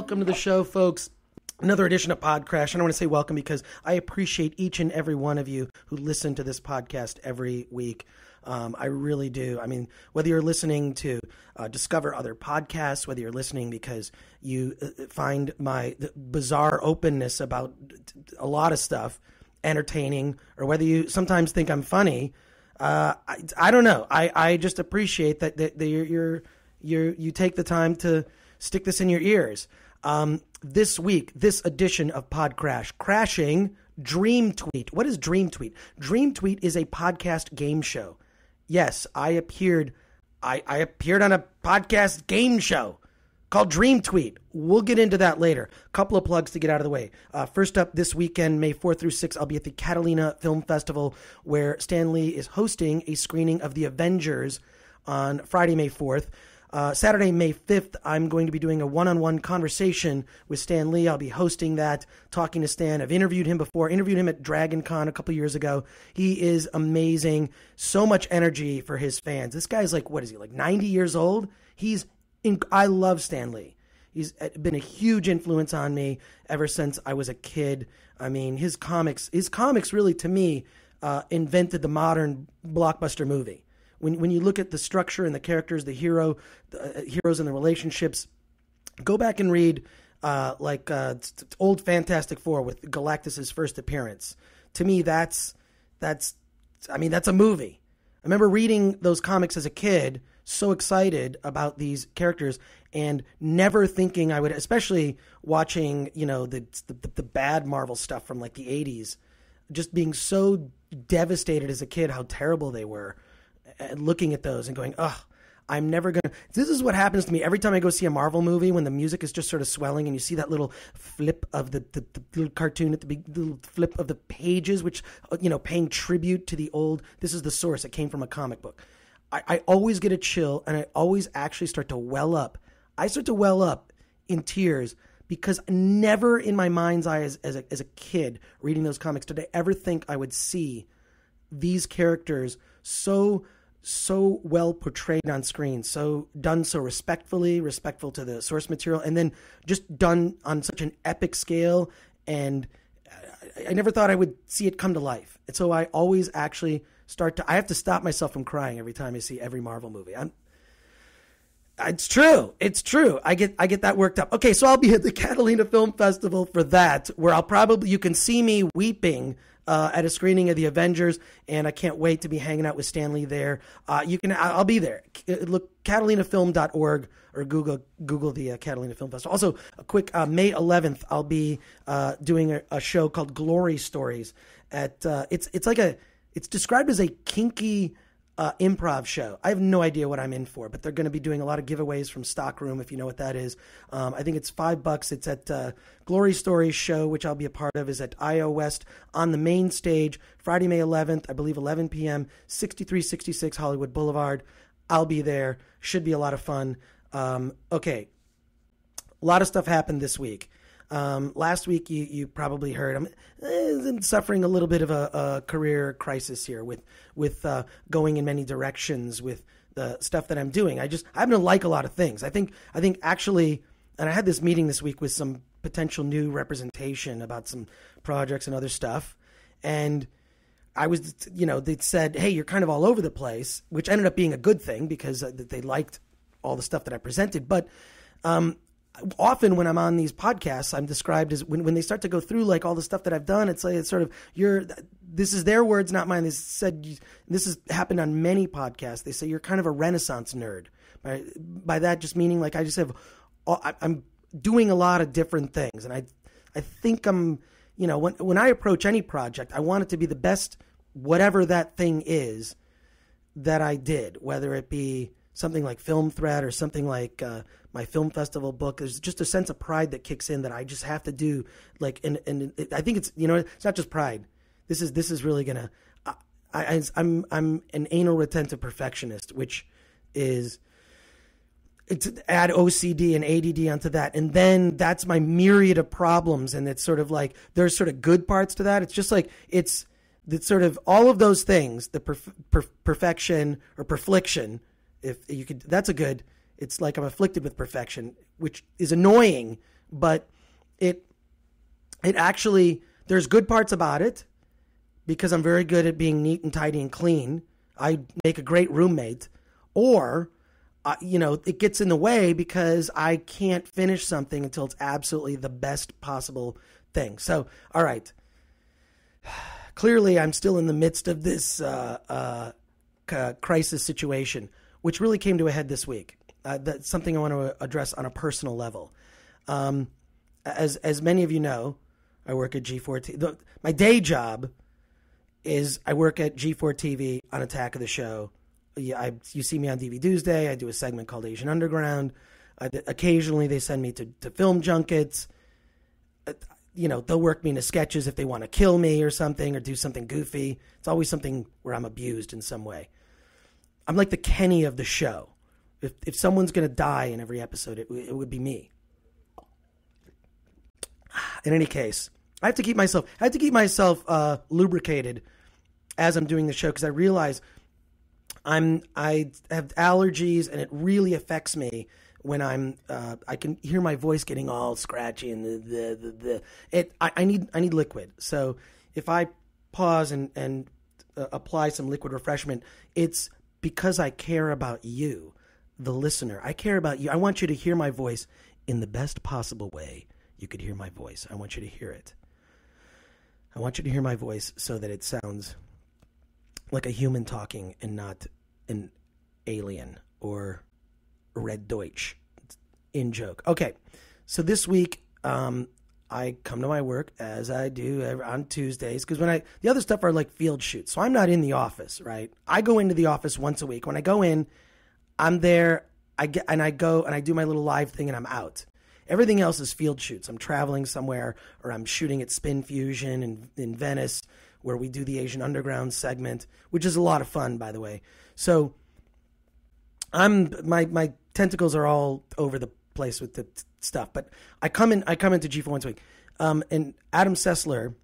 welcome to the show, folks. Another edition of PodCRASH. And I want to say welcome because I appreciate each and every one of you who listen to this podcast every week. I really do. I mean, whether you're listening to discover other podcasts, whether you're listening because you find my bizarre openness about a lot of stuff entertaining, or whether you sometimes think I'm funny, I don't know. I just appreciate that you take the time to stick this in your ears. This week, this edition of PodCRASH, crashing Dream Tweet. What is Dream Tweet? Dream Tweet is a podcast game show. Yes, I appeared on a podcast game show called Dream Tweet. We'll get into that later. A couple of plugs to get out of the way. First up, this weekend, May 4th through 6th, I'll be at the Catalina Film Festival, where Stan Lee is hosting a screening of the Avengers on Friday, May 4th. Saturday, May 5th, I'm going to be doing a one-on-one conversation with Stan Lee. I'll be hosting that, talking to Stan. I've interviewed him before, interviewed him at Dragon Con a couple years ago. He is amazing. So much energy for his fans. This guy's like, what is he, like 90 years old? I love Stan Lee. He's been a huge influence on me ever since I was a kid. I mean, his comics really, to me, invented the modern blockbuster movie. When you look at the structure and the characters, the heroes and the relationships, go back and read old Fantastic Four with Galactus's first appearance. To me, that's a movie. I remember reading those comics as a kid, so excited about these characters, and never thinking I would, especially watching, the bad Marvel stuff from like the 80s, just being so devastated as a kid how terrible they were. And looking at those and going, I'm never going to... This is what happens to me every time I go see a Marvel movie, when the music is just sort of swelling and you see that little flip of the little cartoon at the big little flip of the pages, which, paying tribute to the old... This is the source. It came from a comic book. I always get a chill, and I always actually start to well up. I start to well up in tears because never in my mind's eye as a kid reading those comics did I ever think I would see these characters so well portrayed on screen, done so respectful to the source material, and then just done on such an epic scale. And I never thought I would see it come to life. And so I always actually I have to stop myself from crying every time I see every Marvel movie. It's true. I get that worked up. Okay, so I'll be at the Catalina Film Festival for that, where you can see me weeping at a screening of the Avengers, and I can't wait to be hanging out with Stan Lee there. I'll be there. Look, catalinafilm.org or Google the Catalina Film Festival. Also, a quick May 11th, I'll be doing a show called Glory Stories. It's described as a kinky improv show. I have no idea what I'm in for, but they're going to be doing a lot of giveaways from Stockroom, if you know what that is. I think it's $5. It's at Glory Stories show, which I'll be a part of, is at IO West on the main stage, Friday, May 11th, I believe 11 p.m., 6366 Hollywood Boulevard. I'll be there. Should be a lot of fun. Okay. A lot of stuff happened this week. Last week, you probably heard I'm suffering a little bit of a career crisis here with going in many directions with the stuff that I'm doing. I happen to like a lot of things. I think actually, and I had this meeting this week with some potential new representation about some projects and other stuff. And I was, they said, hey, you're kind of all over the place, which ended up being a good thing because they liked all the stuff that I presented. But, often when I'm on these podcasts, I'm described as when they start to go through like all the stuff that I've done, it's sort of this is their words, not mine. They said, this has happened on many podcasts. They say you're kind of a Renaissance nerd. By that just meaning like I'm doing a lot of different things. And I think I'm, when I approach any project, I want it to be the best, whatever that thing is that I did, whether it be something like Film Thread or something like my film festival book. There's just a sense of pride that kicks in that I just have to do. Like, and I think it's, it's not just pride. This is really gonna. I'm an anal retentive perfectionist, which is it's add OCD and ADD onto that, and then that's my myriad of problems. And it's sort of like there's sort of good parts to that. It's just like it's sort of all of those things, the perfection or perfliction. If you could, that's a good, it's like I'm afflicted with perfection, which is annoying but it actually, there's good parts about it because I'm very good at being neat and tidy and clean. I make a great roommate, or it gets in the way because I can't finish something until it's absolutely the best possible thing. So, all right. Clearly, I'm still in the midst of this crisis situation, which really came to a head this week. That's something I want to address on a personal level. As many of you know, I work at G4 my day job is I work at G4 TV on Attack of the Show. You see me on DVD Tuesday. I do a segment called Asian Underground. Occasionally, they send me to film junkets. They'll work me into sketches if they want to kill me or something or do something goofy. It's always something where I'm abused in some way. I'm like the Kenny of the show. If someone's going to die in every episode, it would be me. In any case, I have to keep myself lubricated as I'm doing the show because I realize I have allergies and it really affects me when I can hear my voice getting all scratchy and I need liquid. So if I pause and apply some liquid refreshment, it's because I care about you, the listener. I care about you. I want you to hear my voice in the best possible way you could hear my voice. I want you to hear it. I want you to hear my voice so that it sounds like a human talking and not an alien or Red Deutsch in joke. Okay, so this week I come to my work as I do on Tuesdays because the other stuff are like field shoots, so I'm not in the office, right? I go into the office once a week. When I go in, I'm there. I go and I do my little live thing and I'm out. Everything else is field shoots. I'm traveling somewhere or I'm shooting at Spin Fusion in Venice where we do the Asian Underground segment, which is a lot of fun, by the way. So my tentacles are all over the place with the stuff, but I come into G4 once a week. And Adam Sessler,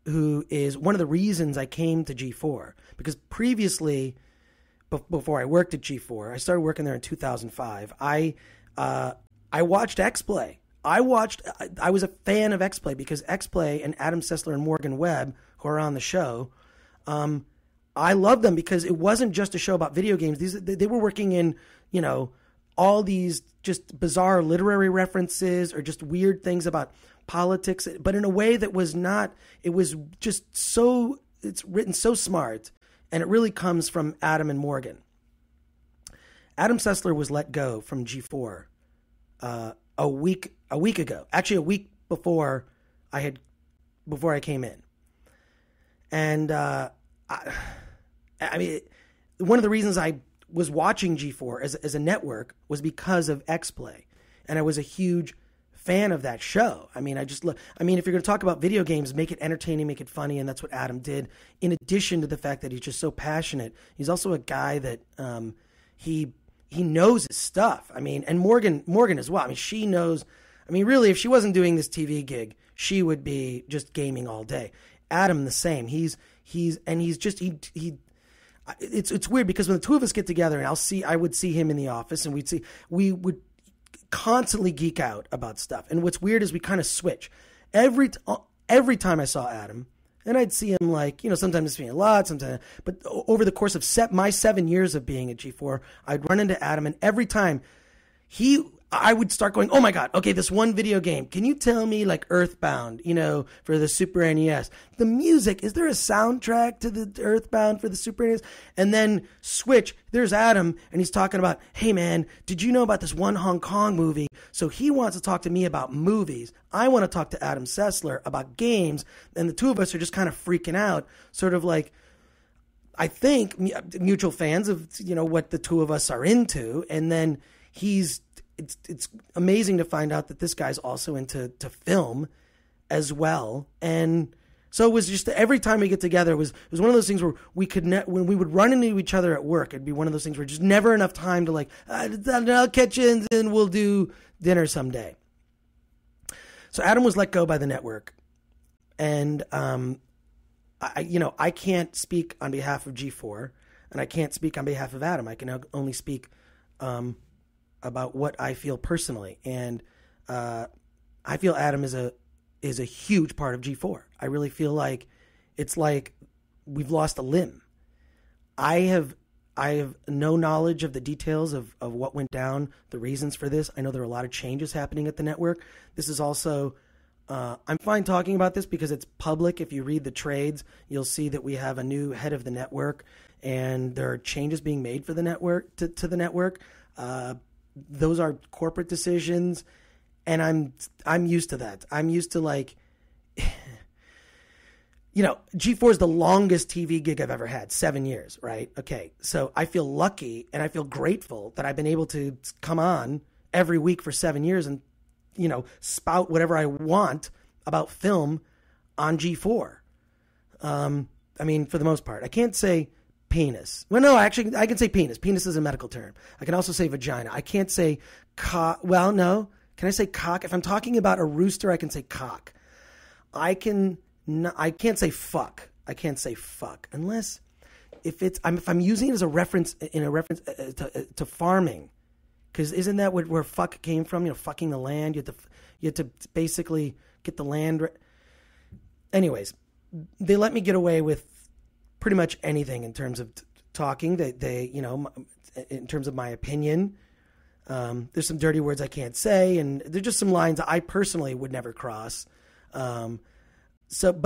who is one of the reasons I came to G4, because previously, before I worked at G4, I started working there in 2005. I watched X-Play. I was a fan of X-Play because X-Play and Adam Sessler and Morgan Webb, who are on the show, I loved them because it wasn't just a show about video games. They were working in, all these just bizarre literary references or just weird things about politics, but in a way that was not, it was just so, it's written so smart, and it really comes from Adam and Morgan. Adam Sessler was let go from G4 a week ago. Actually, a week before I came in. And I mean, one of the reasons I was watching G4 as a network was because of X-Play, and I was a huge fan of that show. I mean, if you're going to talk about video games, make it entertaining, make it funny, and that's what Adam did. In addition to the fact that he's just so passionate, he's also a guy that he knows his stuff. I mean, and Morgan as well. I mean, she knows. I mean, really, if she wasn't doing this TV gig, she would be just gaming all day. Adam, the same. It's weird because when the two of us get together, and I would see him in the office, and we would constantly geek out about stuff. And what's weird is we kind of switch. Every time I saw Adam, and I'd see him sometimes it's me a lot, sometimes, but over the course of my 7 years of being at G4, I'd run into Adam, and every time I would start going, oh my God, okay, this one video game. Can you tell me like Earthbound, for the Super NES? The music, is there a soundtrack to the Earthbound for the Super NES? And then switch, there's Adam, and he's talking about, hey man, did you know about this one Hong Kong movie? So he wants to talk to me about movies. I want to talk to Adam Sessler about games. And the two of us are just kind of freaking out, sort of like, I think, mutual fans of, what the two of us are into. And then it's amazing to find out that this guy's also into film as well. And so it was just every time we get together, it was one of those things where we could when we would run into each other at work, it'd be one of those things where just never enough time to I'll catch you and we'll do dinner someday. So Adam was let go by the network, and I can't speak on behalf of G4, and I can't speak on behalf of Adam. I can only speak about what I feel personally. And I feel Adam is a huge part of G4. I really feel like it's like we've lost a limb. I have no knowledge of the details of what went down, the reasons for this. I know there are a lot of changes happening at the network. This is also, I'm fine talking about this because it's public. If you read the trades, you'll see that we have a new head of the network, and there are changes being made for the network to the network. Those are corporate decisions, and I'm used to that. I'm used to, like, G4 is the longest TV gig I've ever had, 7 years, right? Okay, so I feel lucky and I feel grateful that I've been able to come on every week for 7 years and, spout whatever I want about film on G4. I mean, for the most part. I can't say penis. Well, no, actually, I can say penis. Penis is a medical term. I can also say vagina. I can't say cock. Well, no. Can I say cock? If I'm talking about a rooster, I can say cock. I can't say fuck. I can't say fuck unless if I'm using it as a reference to farming, because isn't that where fuck came from? Fucking the land. You have to basically get the land. Anyways, they let me get away with pretty much anything in terms of talking. They in terms of my opinion. There's some dirty words I can't say, and there's just some lines I personally would never cross. So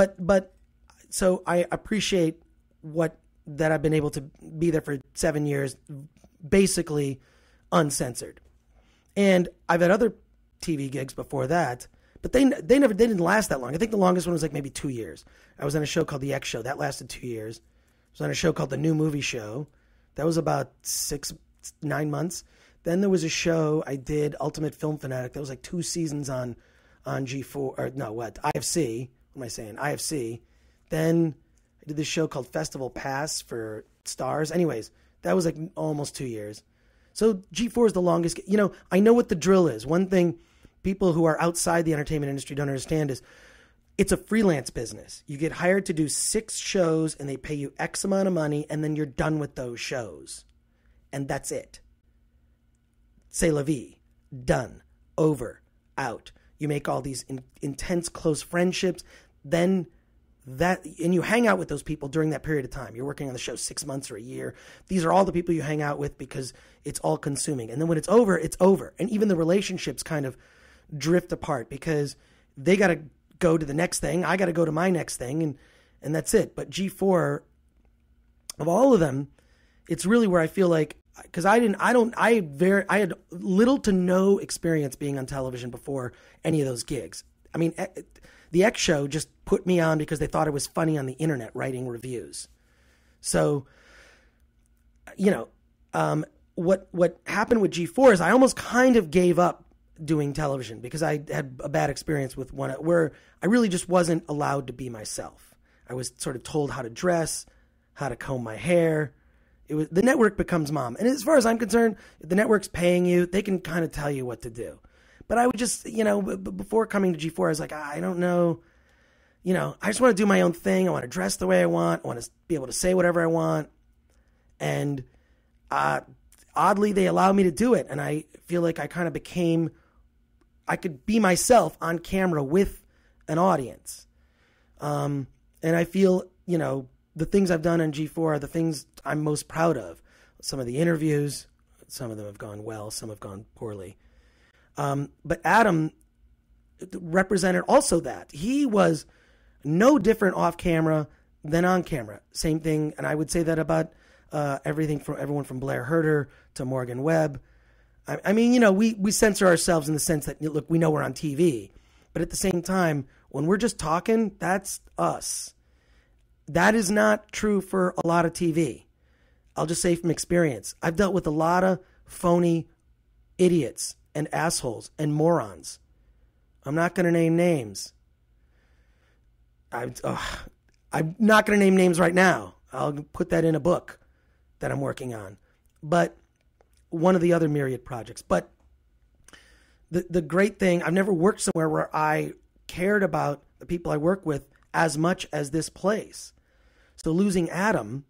I appreciate that I've been able to be there for 7 years, basically uncensored. And I've had other TV gigs before that, but they didn't last that long. I think the longest one was like maybe 2 years. I was on a show called The X Show. That lasted 2 years. I was on a show called The New Movie Show. That was about 9 months. Then there was a show I did, Ultimate Film Fanatic. That was like 2 seasons on G4, or no, IFC. What am I saying? IFC. Then I did this show called Festival Pass for Stars. Anyways, that was like almost 2 years. So G4 is the longest. I know what the drill is. One thing people who are outside the entertainment industry don't understand is it's a freelance business. You get hired to do 6 shows and they pay you X amount of money, and then you're done with those shows. And that's it. C'est la vie. Done. Over. Out. You make all these intense, close friendships. Then and you hang out with those people during that period of time. You're working on the show 6 months or a year. These are all the people you hang out with because it's all consuming. And then when it's over, it's over. And even the relationships kind of drift apart because they got to go to the next thing. I got to go to my next thing. And that's it. But G4, of all of them, it's really where I feel like, because I had little to no experience being on television before any of those gigs. I mean, the X Show just put me on because they thought it was funny on the internet writing reviews. So, what happened with G4 is I almost kind of gave up doing television because I had a bad experience with one where I really just wasn't allowed to be myself. I was sort of told how to dress, how to comb my hair. The network becomes mom. And as far as I'm concerned, if the network's paying you, they can kind of tell you what to do. But I would just, before coming to G4, I was like, I don't know. I just want to do my own thing. I want to dress the way I want. I want to be able to say whatever I want. And oddly, they allow me to do it. And I feel like I kind of I could be myself on camera with an audience. And I feel, the things I've done on G4 are the things I'm most proud of. Some of the interviews, some of them have gone well, some have gone poorly. But Adam represented also that. He was no different off camera than on camera. Same thing, and I would say that about everyone from Blair Herter to Morgan Webb. I mean, we censor ourselves in the sense that, look, we know we're on TV. But at the same time, when we're just talking, that's us. That is not true for a lot of TV. I'll just say from experience. I've dealt with a lot of phony idiots and assholes and morons. I'm not going to name names. I'm not going to name names right now. I'll put that in a book that I'm working on. But one of the other myriad projects. But the great thing, I've never worked somewhere where I cared about the people I work with as much as this place. So losing Adam,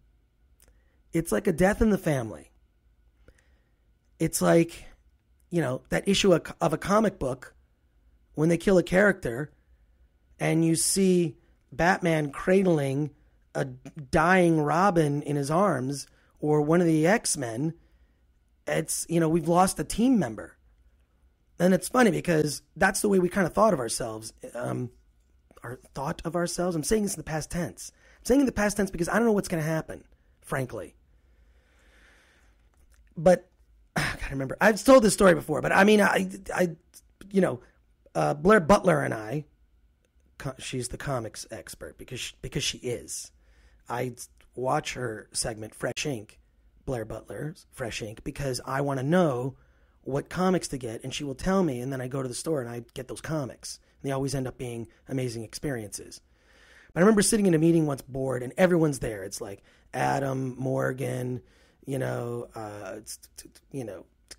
it's like a death in the family. It's like, that issue of a comic book when they kill a character and you see Batman cradling a dying Robin in his arms, or one of the X-Men, it's, we've lost a team member. And it's funny because that's the way we kind of thought of ourselves. I'm saying this in the past tense. I'm saying in the past tense because I don't know what's going to happen, frankly. But I gotta remember, I've told this story before, but I mean, Blair Butler and I, she's the comics expert because she is. I watch her segment, Fresh Ink, Blair Butler's Fresh Ink, because I want to know what comics to get, and she will tell me, and then I go to the store and I get those comics. And they always end up being amazing experiences. But I remember sitting in a meeting once, bored, and everyone's there. It's like Adam, Morgan,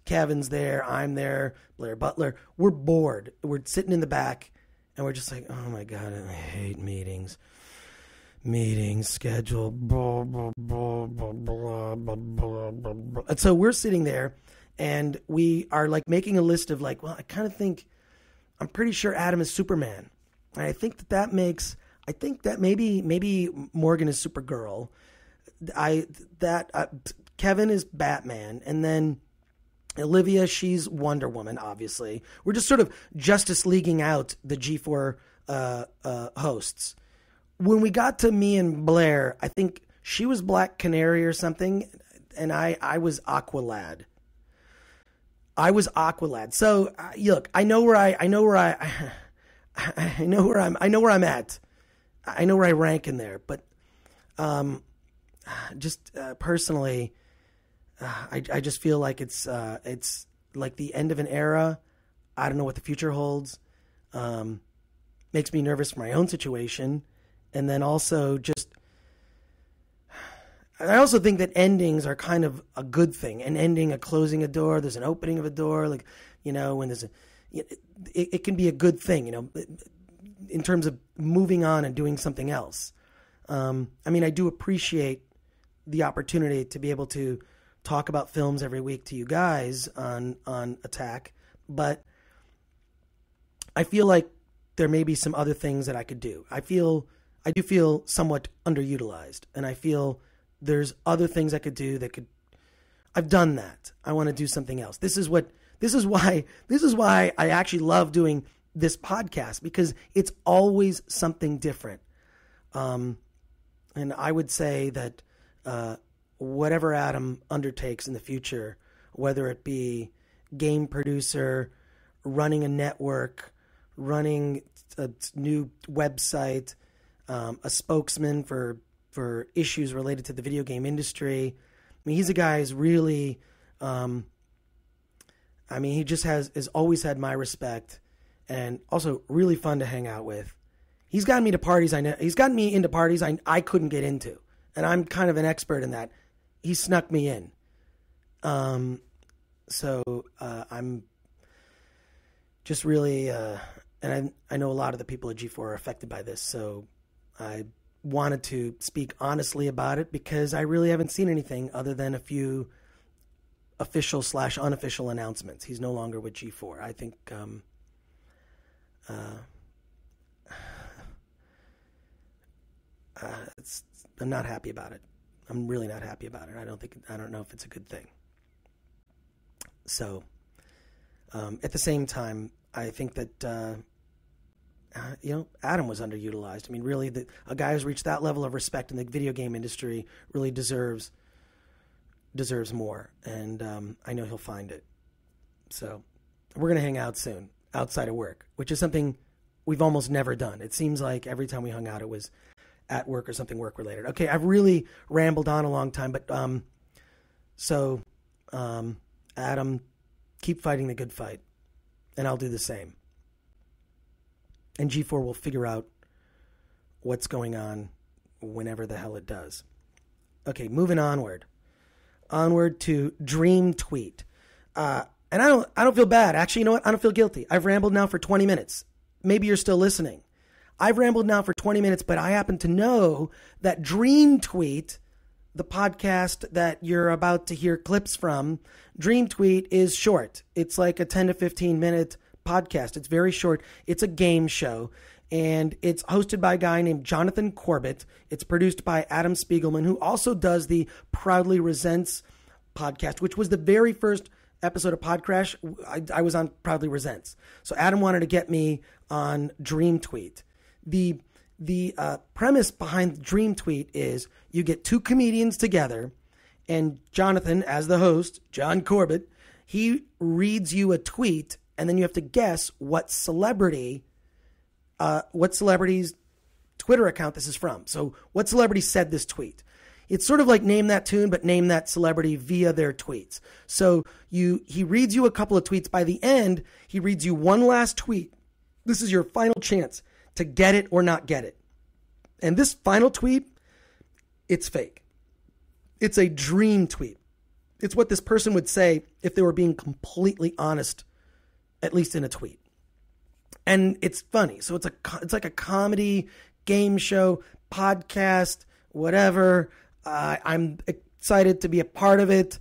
Kevin's there, I'm there, Blair Butler. We're bored. We're sitting in the back, and we're just like, oh my God, I hate meetings. Meetings, schedule, blah, blah, blah, blah, blah, blah, blah, blah, blah. And so we're sitting there, and we are like making a list of like, well, I'm pretty sure Adam is Superman. And I think that maybe Morgan is Supergirl. Kevin is Batman. And then Olivia, she's Wonder Woman, obviously. We're just sort of Justice Leaguing out the G4 hosts. When we got to me and Blair, I think she was Black Canary or something, and I was Aqualad. So look, I know where I'm at. I know where I rank in there, but personally, I just feel like it's like the end of an era. I don't know what the future holds. Makes me nervous for my own situation. And then also I also think that endings are kind of a good thing. An ending, a closing a door, there's an opening of a door, like, when there's it can be a good thing, in terms of moving on and doing something else. I do appreciate the opportunity to be able to talk about films every week to you guys on Attack, but I feel like there may be some other things that I could do. I do feel somewhat underutilized, and I feel there's other things I could do I've done that. I want to do something else. This is why I actually love doing this podcast, because it's always something different. And I would say that, whatever Adam undertakes in the future, whether it be game producer, running a network, running a new website, a spokesman for issues related to the video game industry. He's a guy who's really, he just has always had my respect, and also really fun to hang out with. He's gotten me to parties he's gotten me into parties I couldn't get into, and I'm kind of an expert in that. He snuck me in. So I'm just really, and I know a lot of the people at G4 are affected by this, so I wanted to speak honestly about it, because I really haven't seen anything other than a few official/unofficial announcements. He's no longer with G4. I think I'm not happy about it. I'm really not happy about it. I don't know if it's a good thing. So, at the same time, I think that Adam was underutilized. Really, a guy who's reached that level of respect in the video game industry really deserves more, and I know he'll find it. So, we're gonna hang out soon outside of work, which is something we've almost never done. It seems like every time we hung out, it was at work or something work related. Okay, I've really rambled on a long time, but Adam, keep fighting the good fight, and I'll do the same. And G4 will figure out what's going on whenever the hell it does. Okay, moving onward to Dream Tweet. And I don't feel bad. Actually, you know what? I don't feel guilty. I've rambled now for 20 minutes. Maybe you're still listening. I've rambled now for 20 minutes, but I happen to know that Dream Tweet, the podcast that you're about to hear clips from, Dream Tweet is short. It's like a 10 to 15 minute podcast. It's very short. It's a game show, and it's hosted by a guy named Jonathan Corbett. It's produced by Adam Spiegelman, who also does the Proudly Resents podcast, which was the very first episode of PodCRASH. I was on Proudly Resents. So Adam wanted to get me on Dream Tweet. The premise behind Dream Tweet is you get two comedians together, and Jonathan, as the host, John Corbett, he reads you a tweet, and then you have to guess what celebrity's Twitter account this is from. So what celebrity said this tweet? It's sort of like Name That Tune, but name that celebrity via their tweets. So he reads you a couple of tweets. By the end, he reads you one last tweet. This is your final chance to get it or not get it. And this final tweet, it's fake. It's a dream tweet. It's what this person would say if they were being completely honest, at least in a tweet. And it's funny. So it's like a comedy, game show, podcast, whatever. I'm excited to be a part of it.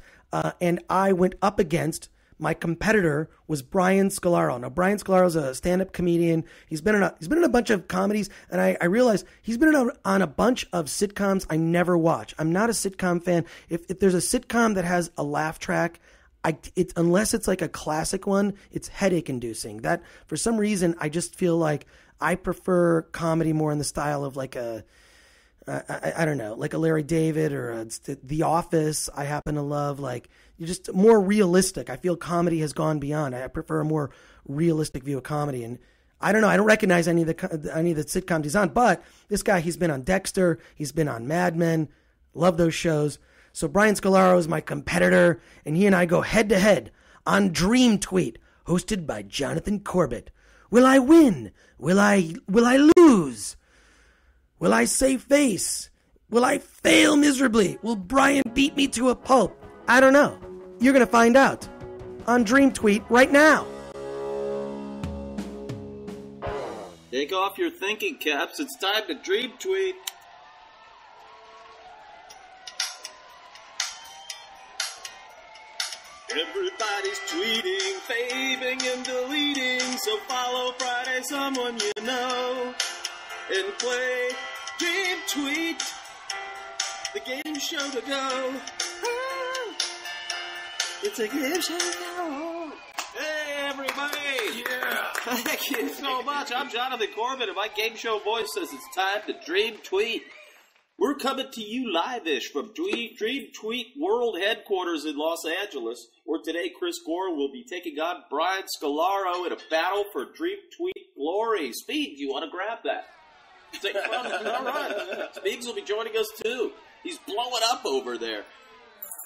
And I went up against, my competitor was Brian Scolaro. Now, Brian Scolaro is a stand-up comedian. He's been in a bunch of comedies, and I realized he's been on a bunch of sitcoms I never watch. I'm not a sitcom fan. If there's a sitcom that has a laugh track, unless it's like a classic one, it's headache-inducing. That, for some reason, I just feel like I prefer comedy more in the style of like I don't know, like a Larry David or The Office. I happen to love, like, you're just more realistic. I feel comedy has gone beyond. I prefer a more realistic view of comedy. And I don't know. I don't recognize any of the sitcoms he's on. But this guy, he's been on Dexter. He's been on Mad Men. Love those shows. So Brian Scolaro is my competitor, and he and I go head to head on Dream Tweet, hosted by Jonathan Corbett. Will I win? Will I lose? Will I save face? Will I fail miserably? Will Brian beat me to a pulp? I don't know. You're going to find out on Dream Tweet right now. Take off your thinking caps. It's time to Dream Tweet. Everybody's tweeting, faving, and deleting. So follow Friday someone you know and play Dream Tweet, the game show to go. It's a game show to go. Hey, everybody. Yeah. Thank you so much. I'm Jonathan Corbett, and my game show voice says it's time to Dream Tweet. We're coming to you live-ish from Dream Tweet World Headquarters in Los Angeles, where today Chris Gore will be taking on Brian Scolaro in a battle for Dream Tweet glory. Speed, do you want to grab that? All right. Speeds will be joining us, too. He's blowing up over there.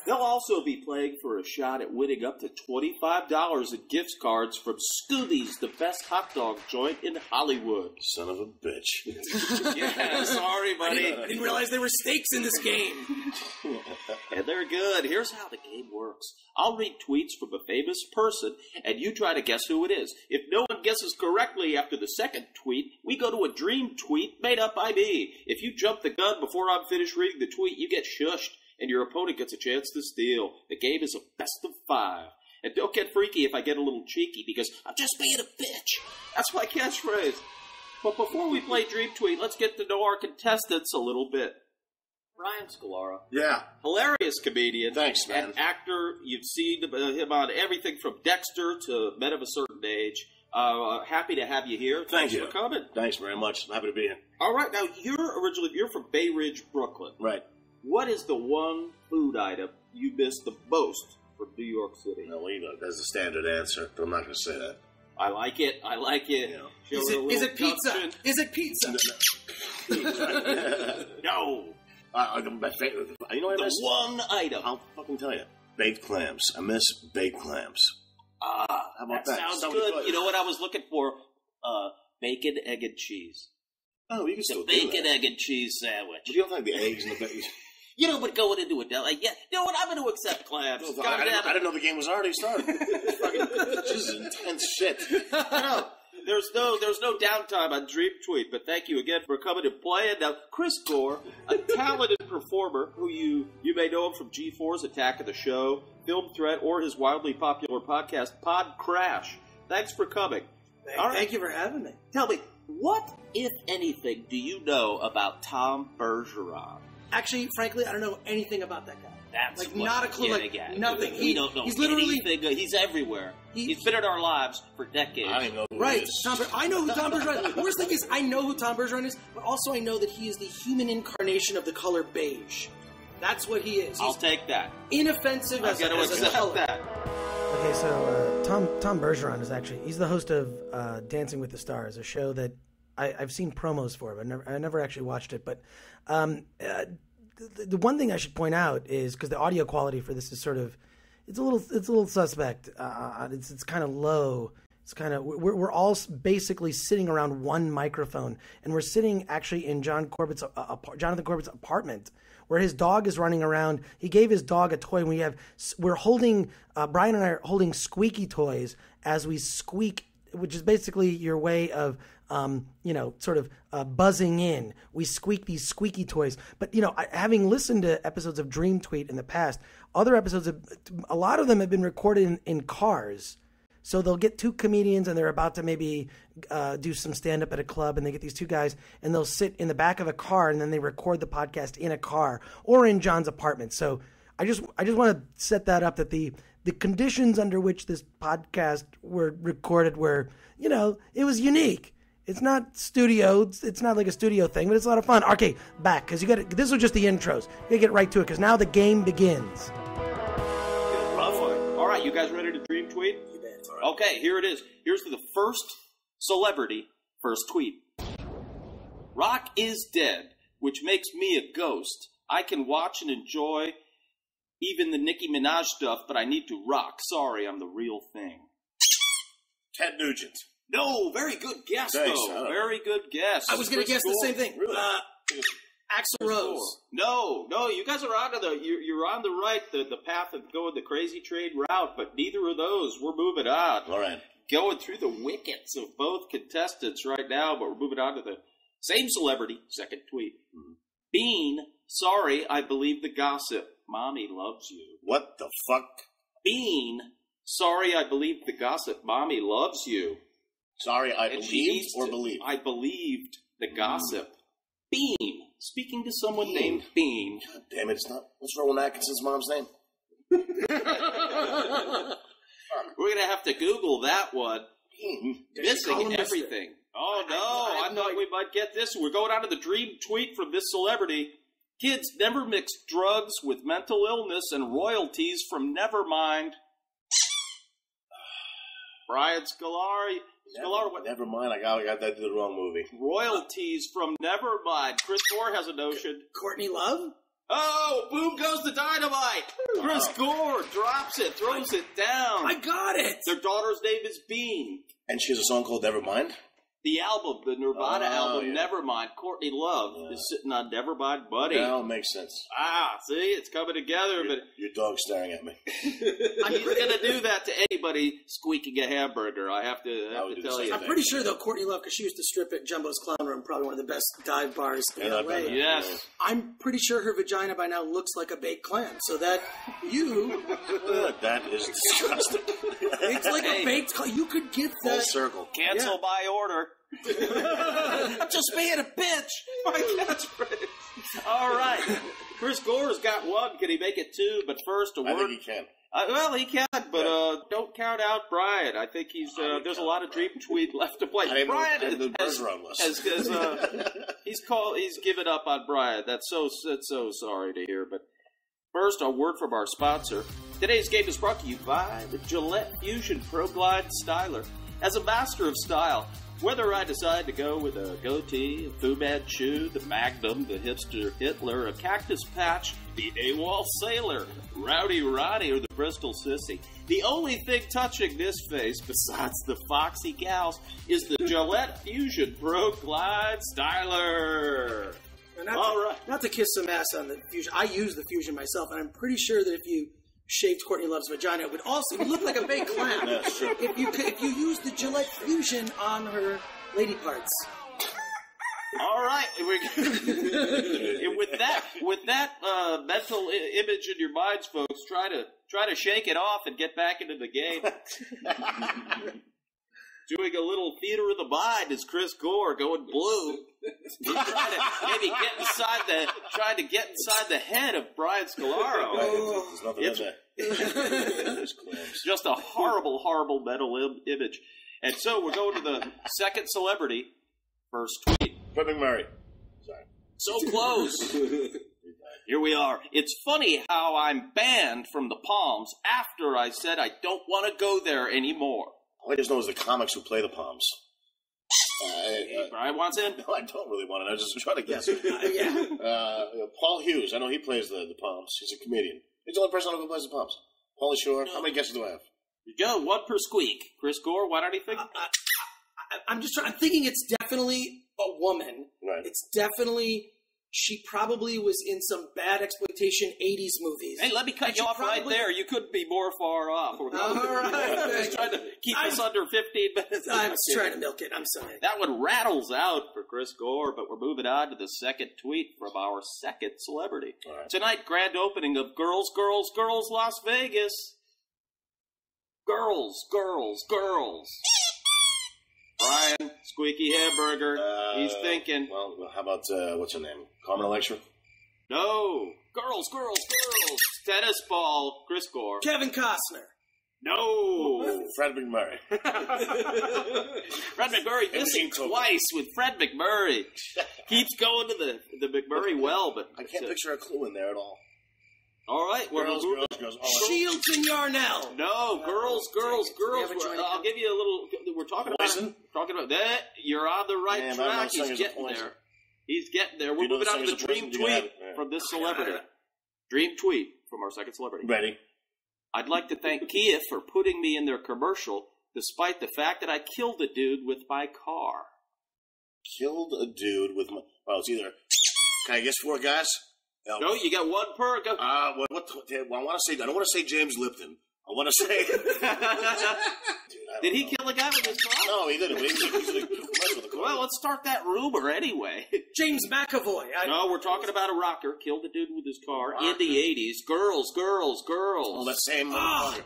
They'll also be playing for a shot at winning up to $25 in gift cards from Scooby's, the best hot dog joint in Hollywood. Son of a bitch. Yeah, sorry, buddy. I didn't realize there were stakes in this game. And they're good. Here's how the game works. I'll read tweets from a famous person, and you try to guess who it is. If no one guesses correctly after the second tweet, we go to a dream tweet made up by me. If you jump the gun before I'm finished reading the tweet, you get shushed, and your opponent gets a chance to steal. The game is a best of 5. And don't get freaky if I get a little cheeky, because I'm just being a bitch. That's my catchphrase. But before we play Dream Tweet, let's get to know our contestants a little bit. Brian Scolaro. Yeah. Hilarious comedian. Thanks, man. And actor. You've seen him on everything from Dexter to Men of a Certain Age. Happy to have you here. Thanks for coming. Thanks very much. I'm happy to be here. All right. Now, you're from Bay Ridge, Brooklyn. Right. What is the one food item you miss the most from New York City? No, that's the standard answer, but I'm not going to say that. I like it. You know, is it pizza? Is it pizza? No. My favorite. You know what I miss? The one item. I'll fucking tell you. Baked clams. I miss baked clams. How about that? Sounds good. You know what I was looking for? Bacon, egg, and cheese. Oh, you can still do bacon, that. egg, and cheese sandwich. But you don't like the eggs and the bacon. You know, but going into a deli, you know what? I'm going to accept clams. I didn't know the game was already started. This is intense shit. No, there's no downtime on Dream Tweet, but thank you again for coming and playing. Now, Chris Gore, a talented performer who you may know him from G4's Attack of the Show, Film Threat, or his wildly popular podcast, PodCRASH. thanks for coming. Thank you for having me. Tell me, what, if anything, do you know about Tom Bergeron? Actually, frankly, I don't know anything about that guy. That's like what not a clue, like nothing. We don't know. He's literally anything. He's everywhere. He's been in our lives for decades. I don't even know who right. he is. I know who Tom Bergeron is. The worst thing is, I know who Tom Bergeron is, but also I know that he is the human incarnation of the color beige. That's what he is. I'll take that. Inoffensive I've got to accept that. Okay, so Tom Bergeron is he's the host of Dancing with the Stars, a show that I've seen promos for, but I never actually watched it. But the one thing I should point out is, because the audio quality for this is sort of, it's a little suspect. It's kind of low. It's kind of, we're all basically sitting around one microphone, and we're sitting actually in Jonathan Corbett's apartment, where his dog is running around. He gave his dog a toy, and we're holding, Brian and I are holding squeaky toys as we squeak, which is basically your way of, buzzing in. We squeak these squeaky toys. But, having listened to episodes of Dream Tweet in the past, other episodes, a lot of them have been recorded in cars. So they'll get two comedians, and they're about to maybe do some stand-up at a club, and they get these two guys, and they'll sit in the back of a car, and then they record the podcast in a car or in John's apartment. So I just want to set that up, that the conditions under which this podcast were recorded were, it was unique. It's not studio. It's not like a studio thing, but it's a lot of fun. Okay, back, because this was just the intros. You gotta get right to it, because now the game begins. All right, you guys ready to Dream Tweet? Okay, here it is. Here's the first celebrity first tweet. Rock is dead, which makes me a ghost. I can watch and enjoy even the Nicki Minaj stuff, but I need to rock. Sorry, I'm the real thing. Ted Nugent. No, very good guess, though. Very good guess. I was going to guess the same thing. Really? Axl Rose. No, you guys are you're on the right, the path of going the crazy trade route, but neither of those. We're moving on. All right. Going through the wickets of both contestants right now, but we're moving on to the same celebrity. Second tweet. Mm-hmm. Bean, sorry, I believe the gossip. Mommy loves you. What the fuck? Bean, sorry, I believe the gossip. Mommy loves you. Sorry, I believed or believed? I believed the gossip. Bean. Speaking to someone named Bean. God damn it, it's not. What's Rowan Atkinson's mom's name? We're going to have to Google that one. Bean. Missing everything. Oh, no. I thought we might get this. We're going on to the Dream Tweet from this celebrity. Kids, never mix drugs with mental illness and royalties from Nevermind. Brian Scolaro. Never mind, I got that to the wrong movie. Royalties from Nevermind. Chris Gore has a notion. Courtney Love? Oh, boom goes the dynamite. Chris Gore drops it, throws it down. I got it. Their daughter's name is Bean. And she has a song called Nevermind? The album, the Nirvana album, yeah. Nevermind. Courtney Love is sitting on Nevermind, buddy. That makes sense. See, it's coming together. But your dog's staring at me. I'm going to do that to anybody squeaking a hamburger. I have to tell you. I'm pretty sure, though, Courtney Love, because she used to strip at Jumbo's Clown Room, probably one of the best dive bars in LA. Yes. I'm pretty sure her vagina by now looks like a baked clam, so that that is disgusting. It's like a baked clam. You could get that. Full circle. Cancel my order. I'm just being a bitch. My catchphrase. All right. Chris Gore's got one. Can he make it two? But first, a word. I think he can. Well, he can, but don't count out Brian. I think there's a lot of Dream Tweet left to play. Brian he's given up on Brian. That's so sorry to hear. But first, a word from our sponsor. Today's game is brought to you by the Gillette Fusion Pro Glide Styler. As a master of style, whether I decide to go with a goatee, a Fu Manchu, the Magnum, the hipster Hitler, a cactus patch, the AWOL sailor, Rowdy Roddy, or the Bristol sissy, the only thing touching this face, besides the foxy gals, is the Gillette Fusion Pro Glide Styler. Not to kiss some ass on the Fusion. I use the Fusion myself, and I'm pretty sure that if you shaved Courtney Love's vagina, it would look like a baked clam. Yeah, sure. If you use the Gillette Fusion on her lady parts. All right, with that mental image in your minds, folks, try to shake it off and get back into the game. doing a little theater of the mind as Chris Gore going blue. He's trying to get inside the head of Brian Scolaro. There's nothing in there. Just a horrible, horrible mental image. And so we're going to the second celebrity. First tweet. Fred McMurray. Sorry. So close. Here we are. It's funny how I'm banned from the Palms after I said I don't want to go there anymore. All I just know is the comics who play the Palms. Brian wants in? No, I don't really want it. I was just trying to guess. Paul Hughes. I know he plays the Palms. He's a comedian. He's the only person who plays the Palms. Pauly Shore. How many guesses do I have? You go. One per squeak. Chris Gore, why don't you think? I'm thinking it's definitely a woman. Right. It's definitely... She probably was in some bad exploitation 80s movies. Hey, let me cut you off right there. You couldn't be more far off. All right. Just trying to keep us under 15 minutes. I was trying to milk it. I'm sorry. That one rattles out for Chris Gore, but we're moving on to the second tweet from our second celebrity. Right. Tonight, grand opening of Girls, Girls, Girls Las Vegas. Girls, girls, girls. Brian, Squeaky Hamburger, he's thinking. Well, how about, what's her name? Carmen Electra? No. Girls, girls, girls. Tennis ball, Chris Gore. Kevin Costner. No. Fred McMurray. Fred McMurray missing twice with Fred McMurray. Keeps going to the McMurray well, but... I can't picture a clue in there at all. All right. Girls. Shields and Yarnell. No, girls, girls, girls. I'll give you a little... We're talking about that. You're on the right track. He's getting there. He's getting there. We're moving on to the dream tweet from this celebrity. Dream tweet from our second celebrity. Ready. I'd like to thank Kia for putting me in their commercial, despite the fact that I killed a dude with my car. Killed a dude with my... Well, it's either... Can I guess 4 guys? No, you got one per. Go. I want to say... I don't want to say James Lipton. I want to say... Did he kill a guy with his car? No, he didn't. He was in a commercial with a car. Well, let's start that rumor anyway. James McAvoy. No, we're talking about a rocker. Killed a dude with his car in the 80s. Girls, girls, girls. Oh, that same girls,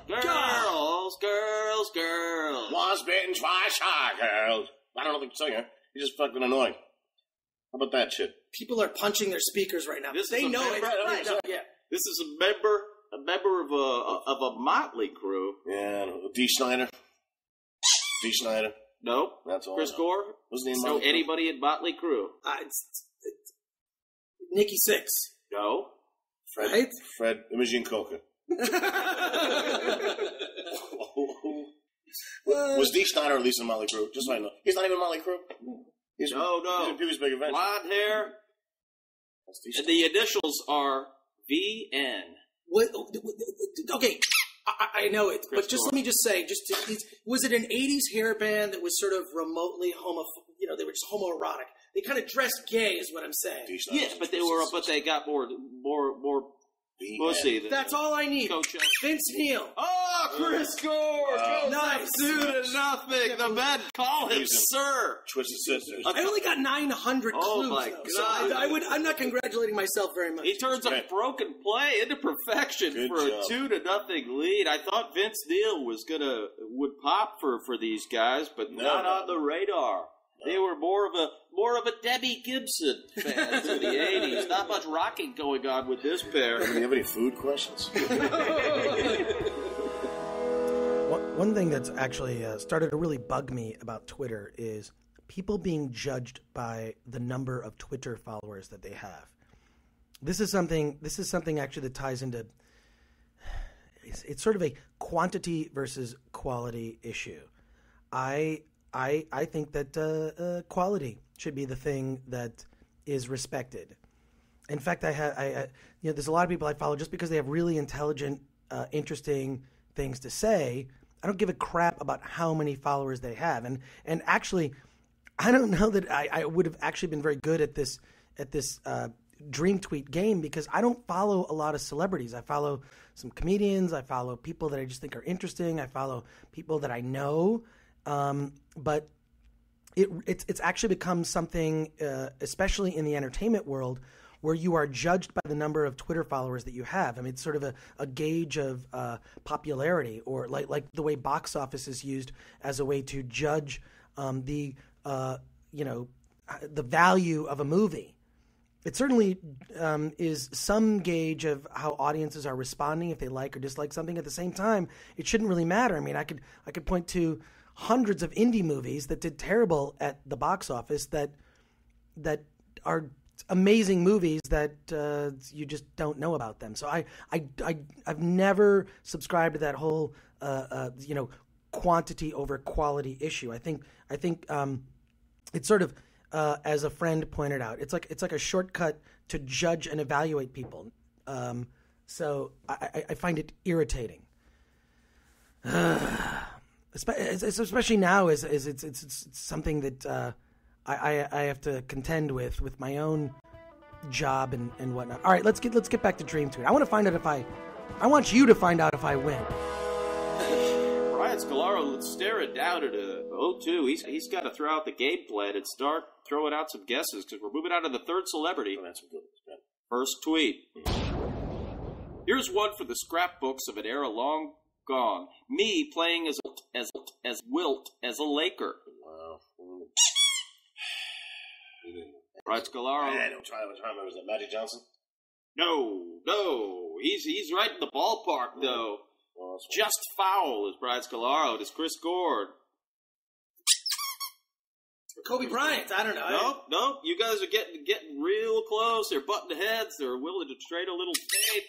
girls, girls. Was bitten twice, girls. I don't know the singer. He's just fucking annoying. How about that shit? People are punching their speakers right now. They know it. Right. Yeah. This is a member of a motley crew. Yeah, D. Snyder. D. Snyder. Nope. That's all. Chris Gore. Wasn't he in Motley Crew? Anybody in Motley Crew? It's Nikki Sixx. No. Fred Imogene Coca. Was D. Snyder at least in Motley Crew? Just so I know. He's not even in Motley Crew? No. He's in Pee-wee's Big Adventure. Blonde hair. And the initials are VN. What? Okay. I know it, but let me just say, was it an 80s hair band that was sort of remotely they were just homoerotic? They kind of dressed gay, is what I'm saying. Yeah, but they got more pussy. That's all I need. Vince Neil. Oh, Chris Gore. Nice. 2-0. The men call him Sir. Twisted Sisters. I only got 900 clues. Oh, my God. So I'm not congratulating myself very much. He turns a broken play into perfection for a 2-0 lead. I thought Vince Neil would pop for these guys, but not on the radar. They were more of a Debbie Gibson fans in the 80s. Not much rocking going on with this pair. Do you have any food questions? One thing that's actually started to really bug me about Twitter is people being judged by the number of Twitter followers that they have. This is something actually that ties into. It's sort of a quantity versus quality issue. I think that quality should be the thing that is respected. In fact, there's a lot of people I follow just because they have really intelligent, interesting things to say. I don't give a crap about how many followers they have, and actually, I don't know that I would have actually been very good at this dream tweet game because I don't follow a lot of celebrities. I follow some comedians. I follow people that I just think are interesting. I follow people that I know. But it's actually become something, especially in the entertainment world, where you are judged by the number of Twitter followers that you have. I mean, it's sort of a gauge of popularity, or like the way box office is used as a way to judge the value of a movie. It certainly is some gauge of how audiences are responding, if they like or dislike something. At the same time, it shouldn't really matter. I mean, I could point to hundreds of indie movies that did terrible at the box office that are amazing movies that you just don't know about them. So I've never subscribed to that whole quantity over quality issue. I think it's sort of as a friend pointed out, it's like a shortcut to judge and evaluate people. So I find it irritating. Especially now, is it's something that I have to contend with my own job and whatnot. All right, let's get back to Dream Tweet. I want to find out I want you to find out if I win. Brian Scolaro staring down at a 0-2. He's got to throw out the game plan and start throwing out some guesses because we're moving on to the third celebrity. First tweet. Here's one for the scrapbooks of an era long gone. Me playing as Wilt as a Laker. Wow. Brian Scolaro. I don't try to remember. Was that Magic Johnson? No. He's right in the ballpark, though. Well, Just foul is Brian Scolaro. It is Chris Gore. Kobe Bryant. I don't know. Nope. You guys are getting real close. They're butting heads. They're willing to trade a little fade.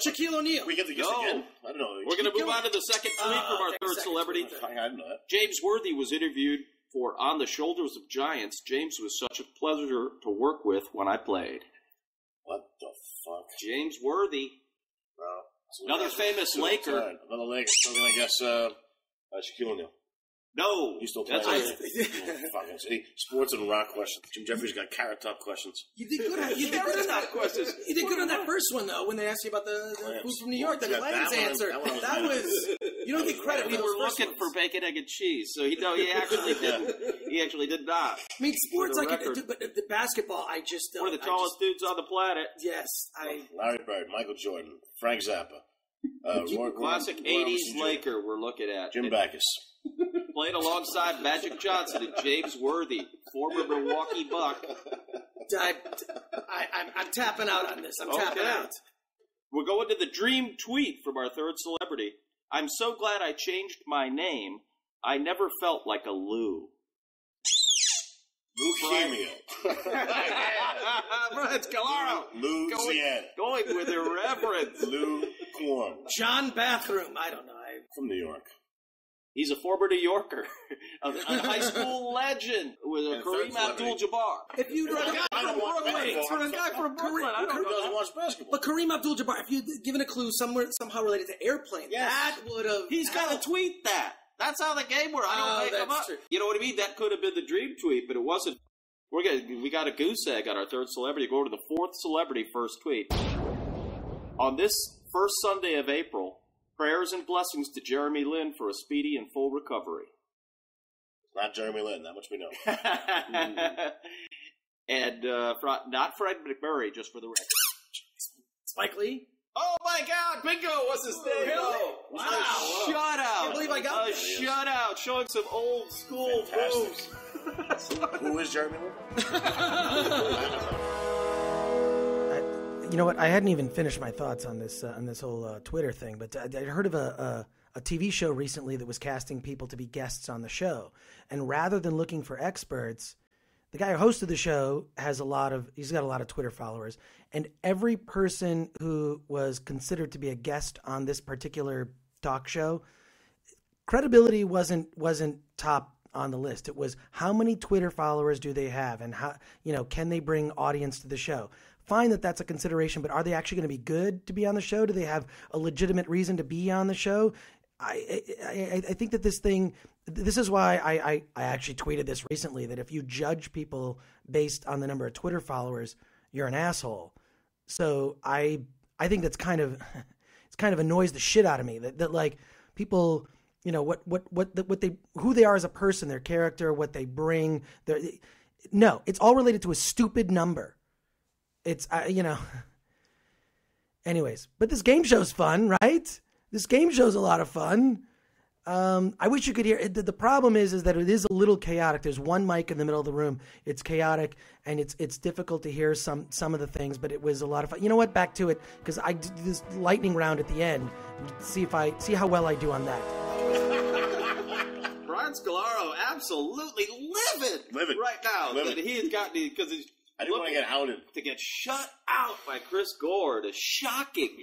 Shaquille O'Neal. We get the guess again? I don't know. We're going to move on to the second tweet from our third celebrity. I don't know that. James Worthy was interviewed for On the Shoulders of Giants. James was such a pleasure to work with when I played. What the fuck? James Worthy. Wow. Another famous Laker. Another Laker. So I'm going to guess Shaquille O'Neal. No. He's still playing. Fucking see. Sports and rock questions. Jim Jeffries got Carrot Top questions. You did good on that questions. You did good on that first one, though, when they asked you about the who's from New York, the Lions answer. That was you don't get credit. We were looking for bacon, egg, and cheese, so he actually didn't. He actually did not. I mean, sports but the basketball, I just we're the tallest dudes on the planet. Yes, Larry Bird, Michael Jordan, Frank Zappa, classic '80s Laker. We're looking at Jim Backus. Played alongside Magic Johnson and James Worthy, former Milwaukee Buck. I'm tapping out on this. I'm tapping out. We're going to the dream tweet from our third celebrity. I'm so glad I changed my name. I never felt like a Lou. Leukemia. Brian Scolaro. Louisiana. Going with irreverence. Lukewarm. John Bathroom. I don't know. From New York. He's a former New Yorker, a high school legend with Kareem Abdul-Jabbar. If you'd run a guy from Brooklyn, I don't know. Who doesn't watch basketball? But Kareem Abdul-Jabbar, if you'd given a clue somehow related to airplane, that would have. He's got to tweet that. That's how the game works. I don't make him up. True. You know what I mean? That could have been the dream tweet, but it wasn't. We got a goose egg on our third celebrity. Go to the fourth celebrity first tweet. On this first Sunday of April, prayers and blessings to Jeremy Lin for a speedy and full recovery. Not Jeremy Lin, that much we know. And not Fred McMurray, just for the record. Spike Lee? Oh my God! Bingo! What's his name? Really? Wow! A shutout! I can't believe I got that. Shutout, showing some old school moves. Who is Jeremy Lin? You know what? I hadn't even finished my thoughts on this whole Twitter thing, but I heard of a TV show recently that was casting people to be guests on the show, and rather than looking for experts, the guy who hosted the show he's got a lot of Twitter followers, and every person who was considered to be a guest on this particular talk show, credibility wasn't top on the list. It was how many Twitter followers do they have, and how can they bring audience to the show. Fine that that's a consideration, but are they actually going to be good to be on the show? Do they have a legitimate reason to be on the show? I think that this is why I actually tweeted this recently, that if you judge people based on the number of Twitter followers, you're an asshole. So I think that's kind of annoys the shit out of me that like people, who they are as a person, their character, what they bring. No, it's all related to a stupid number. it's, anyways, but this game show's fun, right? This game show's a lot of fun. I wish you could hear it. The problem is that it is a little chaotic. There's one mic in the middle of the room. It's chaotic, and it's difficult to hear some of the things, but it was a lot of fun. You know what? Back to it, because I did this lightning round at the end. See how well I do on that. Brian Scolaro absolutely livid right now that he has gotten, because he's I didn't want to get outed. To get shut out by Chris Gore. Shocking.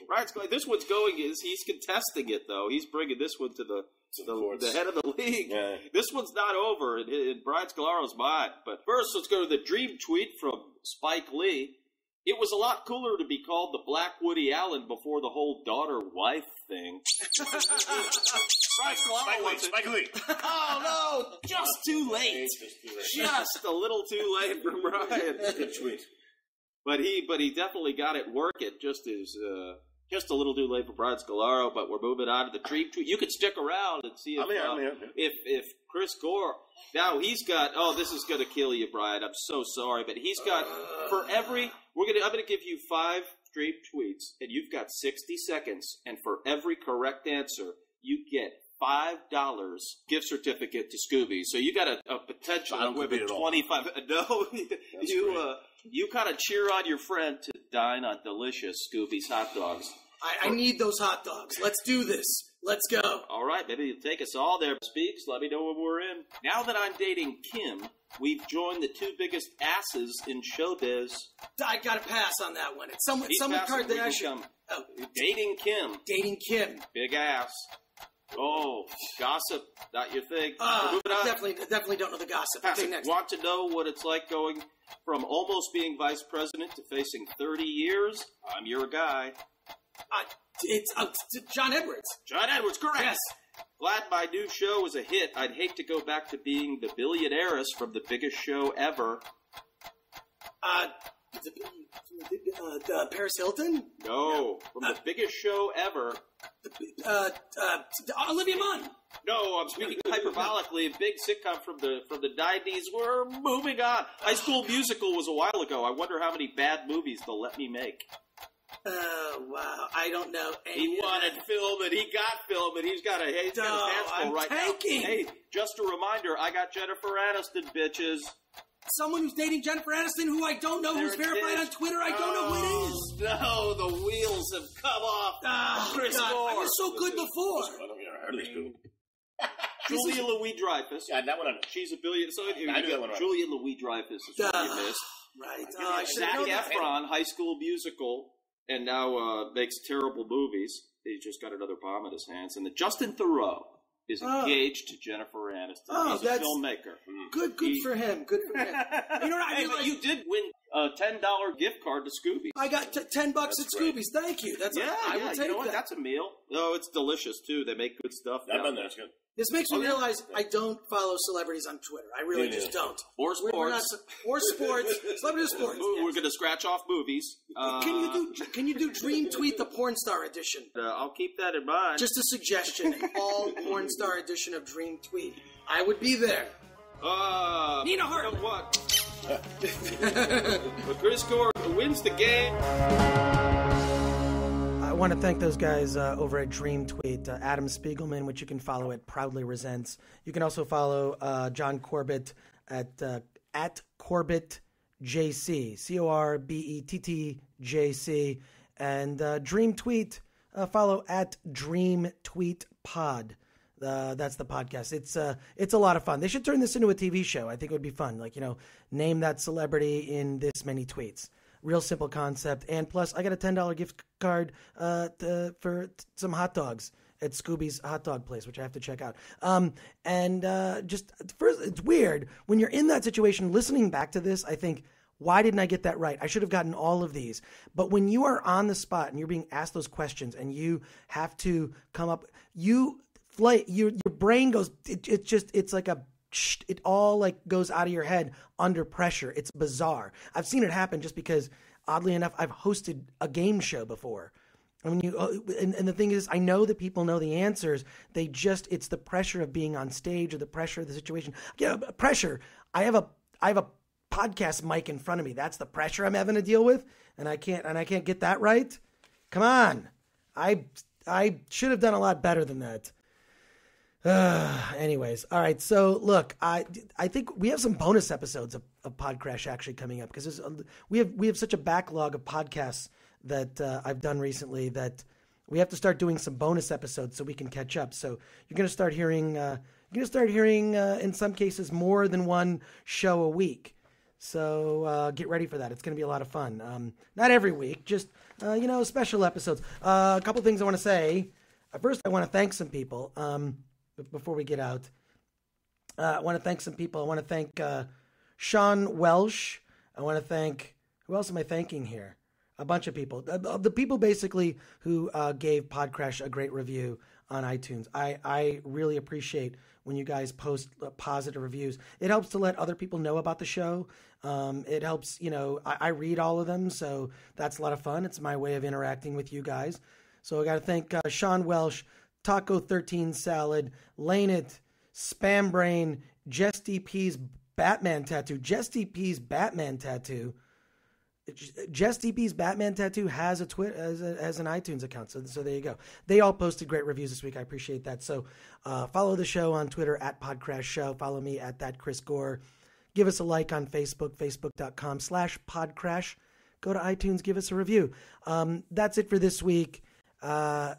Brian Scolaro, this one's he's contesting it, though. He's bringing this one to the head of the league. Yeah. This one's not over in Brian Scolaro's mind. But first, let's go to the dream tweet from Spike Lee. It was a lot cooler to be called the Black Woody Allen before the whole daughter-wife thing. Brian Scolaro Spike Lee. Oh, no, just too late. Just a little too late for Brian. Good tweet. But he definitely got it working. Just a little too late for Brian Scolaro. But we're moving on to the dream tweet. You can stick around and see if Chris Gore. Now he's got. Oh, this is going to kill you, Brian. I'm so sorry, but he's got for every. I'm going to give you 5 dream tweets, and you've got 60 seconds. And for every correct answer, you get $5 gift certificate to Scooby's. So you got a potential of winning 25. No, you kind of cheer on your friend to dine on delicious Scooby's hot dogs. I need those hot dogs. Let's do this. Let's go. All right, maybe you'll take us all there. Speaks. Let me know when we're in. Now that I'm dating Kim, we've joined the 2 biggest asses in showbiz. I got to pass on that one. It's someone Kardashian. Dating Kim. Dating Kim. Big ass. Oh, gossip, not your thing. Definitely don't know the gossip. Next. Want to know what it's like going from almost being vice president to facing 30 years? I'm your guy. It's John Edwards. John Edwards, correct. Yes. Glad my new show is a hit. I'd hate to go back to being the billionaireess from the biggest show ever. Paris Hilton? No, from the biggest show ever. Olivia Munn. No, I'm speaking hyperbolically. A big sitcom from the 90s. We're moving on. High School Musical was a while ago. I wonder how many bad movies they'll let me make. Wow. I don't know. He wanted film, and he got film, and he's got a hands full right now. Hey, just a reminder, I got Jennifer Aniston, bitches. Someone who's dating Jennifer Aniston, who I don't know, who's verified on Twitter. I don't know who it is. No, the wheels have come off. Chris Gore. I was so good before. I don't heard these people. Julia Louis-Dreyfus. Yeah, that one. She's a billion. So I knew that one. Julia Louis-Dreyfus is what you missed. Right. Zac Efron, High School Musical, and now makes terrible movies. He just got another bomb in his hands. And Justin Theroux is engaged to Jennifer Aniston. He's a filmmaker. Good for him. Good for him. You know what? But you did win a $10 gift card to Scooby. I got $10 at Scooby's. Thank you. I will take you know what? that. That's a meal. No, it's delicious too. They make good stuff. I've been there. It's good. This makes me realize I don't follow celebrities on Twitter. I really just don't. Or sports. Or sports. Celebrity sports. We're going to scratch off movies. Can you do Dream Tweet the Porn Star edition? I'll keep that in mind. Just a suggestion. All Porn Star edition of Dream Tweet. I would be there. Nina Hart. You know what? But Chris Gore wins the game. I want to thank those guys over at Dream Tweet, Adam Spiegelman, which you can follow at Proudly Resents. You can also follow John Corbett at Corbett JC, CORBETTJC, and Dream Tweet. Follow at Dream Tweet Pod. That's the podcast. It's a lot of fun. They should turn this into a TV show. I think it would be fun. Name that celebrity in this many tweets. Real simple concept. And plus, I got a $10 gift card for some hot dogs at Scooby's hot dog place, which I have to check out. Just first, it's weird when you're in that situation. Listening back to this, I think, why didn't I get that right? I should have gotten all of these. But when you are on the spot and you're being asked those questions and you have to come up, your brain goes. It's like it all goes out of your head under pressure. It's bizarre. I've seen it happen just because, oddly enough, I've hosted a game show before. And the thing is, I know that people know the answers. It's the pressure of being on stage or the pressure of the situation. Yeah, pressure. I have a podcast mic in front of me. That's the pressure I'm having to deal with, and I can't get that right. Come on. I should have done a lot better than that. Anyways, all right. So look, I think we have some bonus episodes of PodCRASH actually coming up because we have such a backlog of podcasts that I've done recently that we have to start doing some bonus episodes so we can catch up. So you're going to start hearing in some cases more than one show a week. So get ready for that. It's going to be a lot of fun. Not every week, just special episodes. A couple things I want to say. First, I want to thank some people. Before we get out, I want to thank some people. I want to thank Sean Welsh. I want to thank, who else am I thanking here? A bunch of people. The people basically who gave PodCRASH a great review on iTunes. I really appreciate when you guys post positive reviews. It helps to let other people know about the show. It helps, I read all of them, so that's a lot of fun. It's my way of interacting with you guys. So I got to thank Sean Welsh, Taco 13 Salad, Lane It, Spam Brain, Jess DP's Batman Tattoo. Jess DP's Batman Tattoo. Jess DP's Batman Tattoo has an iTunes account, so there you go. They all posted great reviews this week. I appreciate that. So follow the show on Twitter at PodCRASH Show. Follow me at that Chris Gore. Give us a like on Facebook, facebook.com/PodCRASH. Go to iTunes, give us a review. That's it for this week. I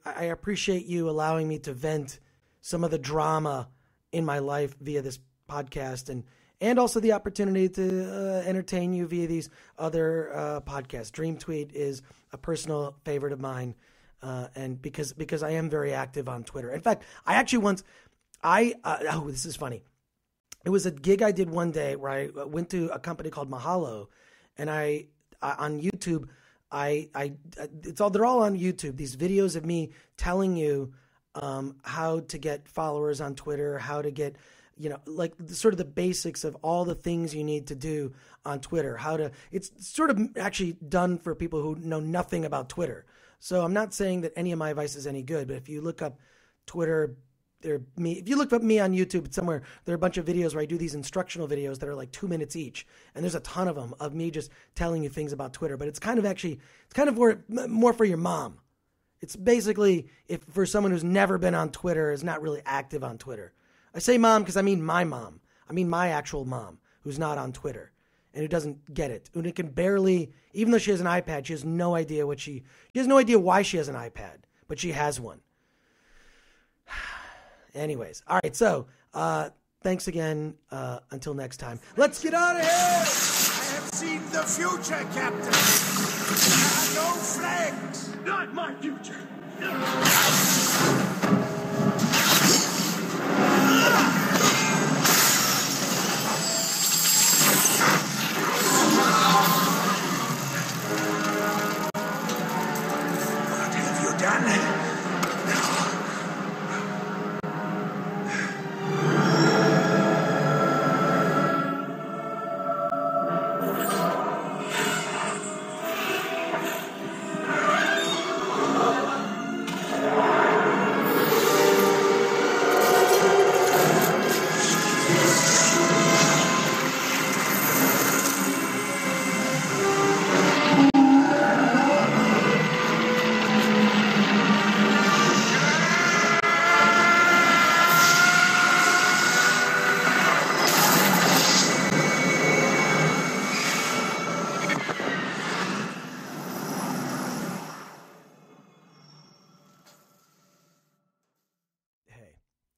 appreciate you allowing me to vent some of the drama in my life via this podcast and also the opportunity to entertain you via these other podcasts. Dream Tweet is a personal favorite of mine, and because I am very active on Twitter. In fact, I actually this is funny. It was a gig I did one day where I went to a company called Mahalo, and I on YouTube. They're all on YouTube. These videos of me telling you how to get followers on Twitter, how to get, like sort of the basics of all the things you need to do on Twitter. It's sort of actually done for people who know nothing about Twitter. So I'm not saying that any of my advice is any good, but if you look up Twitter, if you look up me on YouTube somewhere, there are a bunch of videos where I do these instructional videos that are like 2 minutes each. And there's a ton of them of me just telling you things about Twitter. But it's kind of more for your mom. It's basically if for someone who's never been on Twitter, is not really active on Twitter. I say mom because I mean my mom. I mean my actual mom who's not on Twitter and who doesn't get it. And it can barely, even though she has an iPad, she has no idea she has no idea why she has an iPad, but she has one. Anyways, all right, so thanks again. Until next time. Let's get out of here! I have seen the future, Captain. There are no flags. Not my future. What have you done?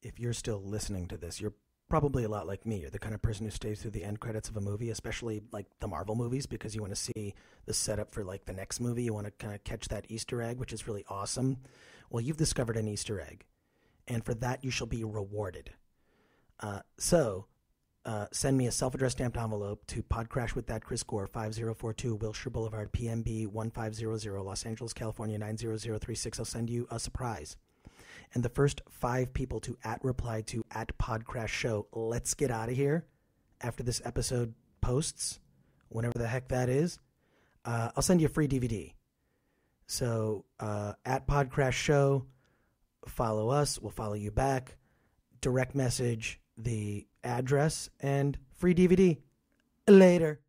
If you're still listening to this, you're probably a lot like me. You're the kind of person who stays through the end credits of a movie, especially like the Marvel movies, because you want to see the setup for like the next movie. You want to kind of catch that Easter egg, which is really awesome. Well, you've discovered an Easter egg, and for that you shall be rewarded. So send me a self-addressed stamped envelope to PodCRASH with that Chris Gore, 5042 Wilshire Boulevard, PMB 1500, Los Angeles, California 90036. I'll send you a surprise. And the first 5 people to @reply to @PodCRASH Show, let's get out of here, after this episode posts, whenever the heck that is, I'll send you a free DVD. So @PodCRASH Show, follow us, we'll follow you back, direct message, the address and free DVD. Later.